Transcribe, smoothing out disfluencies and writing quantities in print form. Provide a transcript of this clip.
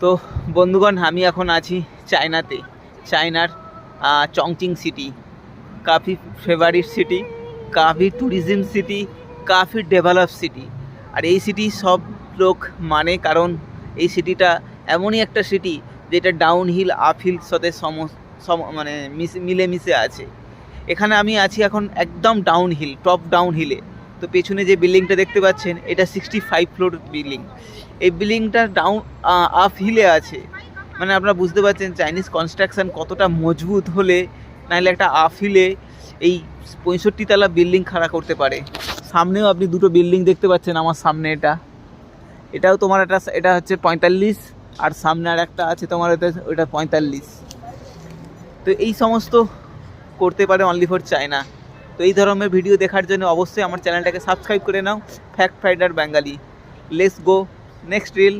তো বন্ধুগণ, আমি এখন আছি চায়নাতে। চায়নার চংচিং সিটি কাফি ফেভারিট সিটি, কাফি ট্যুরিজম সিটি, কাফি ডেভেলপ সিটি। আর এই সিটি সব লোক মানে, কারণ এই সিটিটা এমনই একটা সিটি যেটা ডাউন হিল আপ হিল সাথে মানে মিলেমিশে আছে। এখানে আমি আছি এখন একদম ডাউন হিল, টপ ডাউন হিলে। তো পেছনে যে বিল্ডিংটা দেখতে পাচ্ছেন, এটা 65 ফ্লোর বিল্ডিং। এই বিল্ডিংটা ডাউন আপ হিলে আছে। মানে আপনারা বুঝতে পারছেন চাইনিজ কনস্ট্রাকশান কতটা মজবুত হলে নাহলে একটা আপ হিলে এই 65 তলা বিল্ডিং খাড়া করতে পারে। সামনেও আপনি দুটো বিল্ডিং দেখতে পাচ্ছেন, আমার সামনে এটাও তোমার এটা হচ্ছে 45, আর সামনে আর একটা আছে তোমার ওটা 45। তো এই সমস্ত করতে পারে অনলি ফর চায়না। তো এই ধরনের ভিডিও দেখার জন্য অবশ্যই আমার চ্যানেলটাকে সাবস্ক্রাইব করে নাও, fact finder Bengali. Let's go next reel.